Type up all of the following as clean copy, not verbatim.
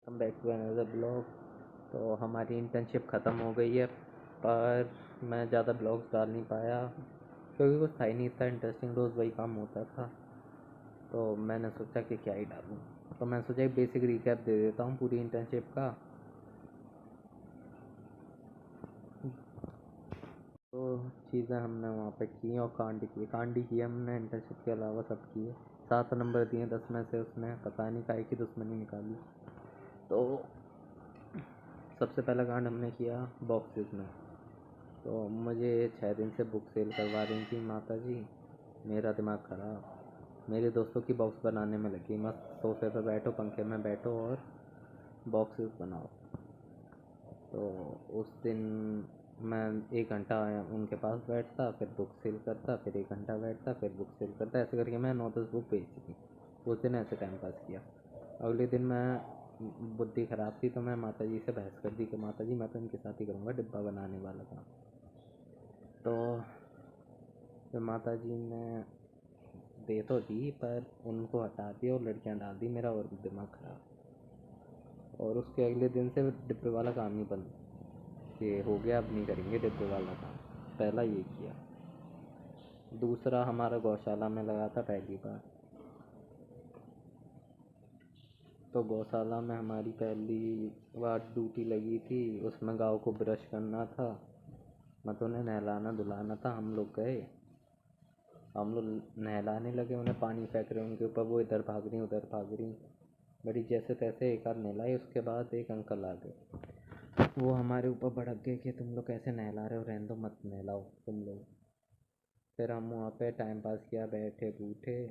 Welcome back to another blog. तो हमारी internship ख़त्म हो गई है, पर मैं ज़्यादा ब्लॉग्स डाल नहीं पाया क्योंकि कुछ था ही नहीं इतना इंटरेस्टिंग, रोज़ वही काम होता था। तो मैंने सोचा कि क्या ही डालूँ, तो मैं सोचा एक बेसिक रिकैप दे देता हूँ पूरी इंटर्नशिप का। तो चीज़ें हमने वहाँ पे की और कांडी की हमने इंटर्नशिप के अलावा सब किए। 7 नंबर दिए 10 में से, उसने पता नहीं काहे की दुश्मनी निकाली। तो सबसे पहला कांड हमने किया बॉक्सेस में। तो मुझे 6 दिन से बुक सेल करवा रही थी माता जी। मेरा दिमाग ख़राब, मेरे दोस्तों की बॉक्स बनाने में लगी। मस्त सोफे पे बैठो, पंखे में बैठो और बॉक्सेस बनाओ। तो उस दिन मैं 1 घंटा उनके पास बैठता, फिर बुक सेल करता, फिर 1 घंटा बैठता, फिर बुक सेल करता। ऐसे करके मैं 9-10 बुक बेची थी। उस दिन ऐसे टाइम पास किया। अगले दिन मैं बुद्धि ख़राब थी तो मैं माता जी से बहस कर दी कि माता जी मैं तो इनके साथ ही करूँगा डिब्बा बनाने वाला काम। तो फिर माता जी ने दे तो दी पर उनको हटा दिया और लड़कियां डाल दी। मेरा और दिमाग ख़राब। और उसके अगले दिन से डिब्बे वाला काम ही बंद, ये हो गया, अब नहीं करेंगे डिब्बे वाला काम। पहला ये किया। दूसरा हमारा गौशाला में लगा था पहली बार। तो गौशाला में हमारी पहली बार ड्यूटी लगी थी। उसमें गाँव को ब्रश करना था, मतलब उन्हें नहलाना धुलाना था। हम लोग नहलाने लगे, उन्हें पानी फेंक रहे उनके ऊपर, वो इधर भाग रही उधर भाग रही। बड़ी जैसे तैसे एक आध नहलाई। उसके बाद एक अंकल आ गए, वो हमारे ऊपर भड़क गए कि तुम लोग कैसे नहला रहे हो, रहने दो, मत नहलाओ तुम लोग। फिर हम वहाँ पे टाइम पास किया, बैठे बूठे।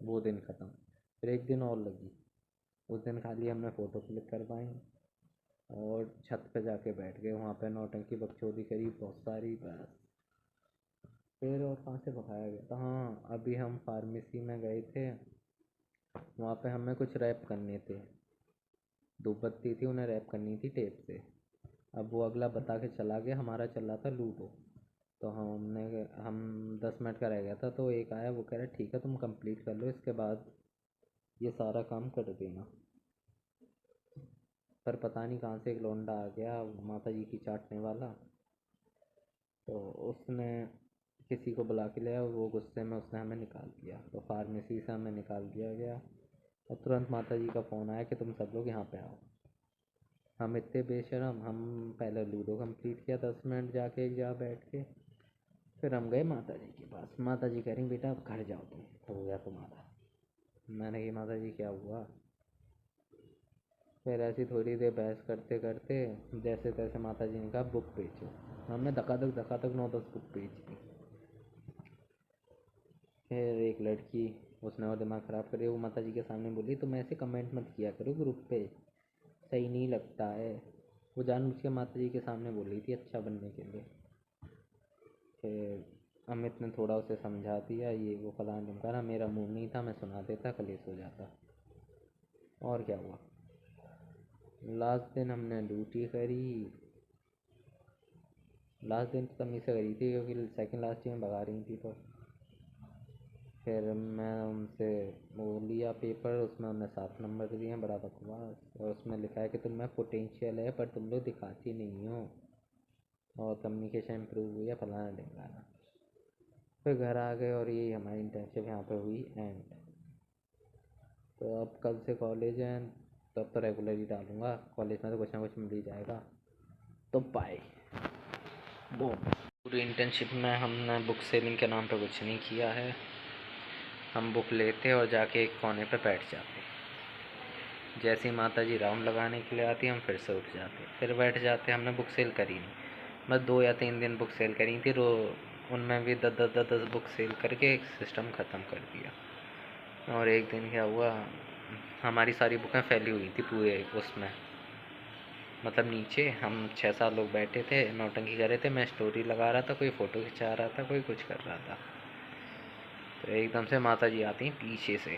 वो दिन ख़त्म। फिर एक दिन और लगी। उस दिन खाली हमने फ़ोटो क्लिक करवाई और छत पे जाके बैठ गए। वहाँ पे नौटंकी बकचोदी करी बहुत सारी। बस फिर और कहाँ से भगाया गया था, हाँ अभी हम फार्मेसी में गए थे। वहाँ पे हमें कुछ रैप करने थे। धूप बत्ती थी, उन्हें रैप करनी थी टेप से। अब वो अगला बता के चला गया। हमारा चल रहा था लूडो। तो हम 10 मिनट का रह गया था। तो एक आया, वो कह रहा ठीक है तुम कंप्लीट कर लो, इसके बाद ये सारा काम कर देना। पर पता नहीं कहाँ से एक लौंडा आ गया, माता जी की चाटने वाला। तो उसने किसी को बुला के लिया, वो गुस्से में उसने हमें निकाल दिया। तो फार्मेसी से हमें निकाल दिया गया और तुरंत माता जी का फ़ोन आया कि तुम सब लोग यहाँ पे आओ। हम इतने बेशरम, हम पहले लूडो कंप्लीट किया 10 मिनट जाके एक जगह बैठ के। फिर हम गए माता जी के पास। माता जी कह रही बेटा अब घर जाओ, तुम हो गया तुम्हारा। मैंने कही माता जी क्या हुआ। फिर ऐसी थोड़ी देर बहस करते करते जैसे तैसे माता जी ने कहा बुक बेचो। हमने धक्का धक 9-10 बुक बेच दी। फिर एक लड़की, उसने और दिमाग ख़राब कर दिया। वो माता जी के सामने बोली तुम ऐसे कमेंट मत किया करो ग्रुप पे, सही नहीं लगता है। वो जानबूझ के माता जी के सामने बोल रही थी अच्छा बनने के लिए। फिर अमित ने थोड़ा उसे समझा दिया, ये वो फलाना ढिमकाना। मेरा मूड नहीं था, मैं सुना देता, कलेश हो जाता। और क्या हुआ, लास्ट दिन हमने ड्यूटी करी। लास्ट दिन तो तमीज़ से करी थी क्योंकि सेकंड लास्ट में भगा रही थी। तो फिर मैं उनसे वो लिया पेपर, उसमें उन्होंने 7 नंबर दिए हैं, बड़ा बकवास। और उसमें लिखा है कि तुम में पोटेंशियल है पर तुम लोग दिखाती नहीं हो और कम्युनिकेशन इम्प्रूव हुई है, फलाना ढिमकाना। फिर घर आ गए और यही हमारी इंटर्नशिप यहाँ पे हुई एंड। तो अब कल से कॉलेज है, तो अब तो रेगुलर ही डालूँगा। कॉलेज में तो कुछ ना कुछ मिल ही जाएगा। तो बाय। वो पूरी इंटर्नशिप में हमने बुक सेलिंग के नाम पे कुछ नहीं किया है। हम बुक लेते और जाके एक कोने पे बैठ जाते। जैसे ही माता जी राउंड लगाने के लिए आती हम फिर से उठ जाते, फिर बैठ जाते। हमने बुक सेल करी नहीं, बस 2 या 3 दिन बुक सेल करी थी। उनमें भी 10-10 बुक सेल करके एक सिस्टम ख़त्म कर दिया। और एक दिन क्या हुआ, हमारी सारी बुकें फैली हुई थी पूरे उसमें, मतलब नीचे। हम 6-7 लोग बैठे थे, नौटंकी कर रहे थे। मैं स्टोरी लगा रहा था, कोई फ़ोटो खिंचा रहा था, कोई कुछ कर रहा था। तो एकदम से माता जी आती पीछे से।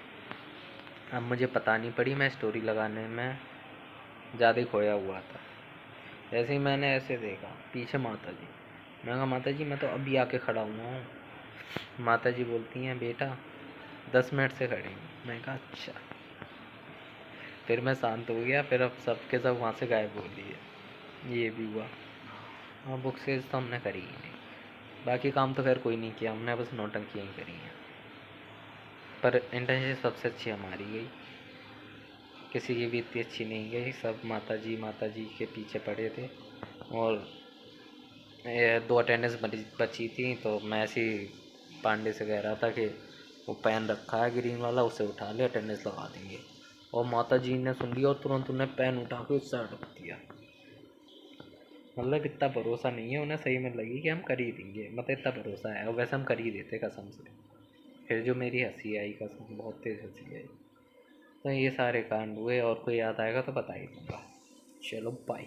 अब मुझे पता नहीं पड़ी, मैं स्टोरी लगाने में ज़्यादा ही खोया हुआ था। जैसे ही मैंने ऐसे देखा पीछे माता जी, मैं कहा माता जी मैं तो अभी आके खड़ा हुआ हूँ। माता जी बोलती हैं बेटा 10 मिनट से खड़े हैं। मैं कहा अच्छा। फिर मैं शांत हो गया, फिर अब सबके सब वहाँ से गायब हो लिए, ये भी हुआ। हाँ, बुक सेज तो हमने करी ही नहीं। बाकी काम तो खैर कोई नहीं किया हमने, बस नौटंकियाँ ही करी हैं। पर इंटर्नशिप सबसे अच्छी हमारी गई, किसी की भी इतनी अच्छी नहीं गई। सब माता जी के पीछे पड़े थे। और ये 2 अटेंडेंस बची थी, तो मैं ऐसे ही पांडे से कह रहा था कि वो पेन रखा है ग्रीन वाला, उसे उठा ले, अटेंडेंस लगा देंगे। और माता जी ने सुन लिया और तुरंत उन्हें पेन उठा के उस साइड रख दिया। मतलब इतना भरोसा नहीं है उन्हें, सही में लगी कि हम कर ही देंगे, मतलब इतना भरोसा है, और वैसे हम कर ही देते कसम से। फिर जो मेरी हंसी आई, कसम बहुत तेज़ हंसी आई। तो ये सारे कांड हुए, और कोई याद आएगा तो बता ही दूंगा। चलो बाय।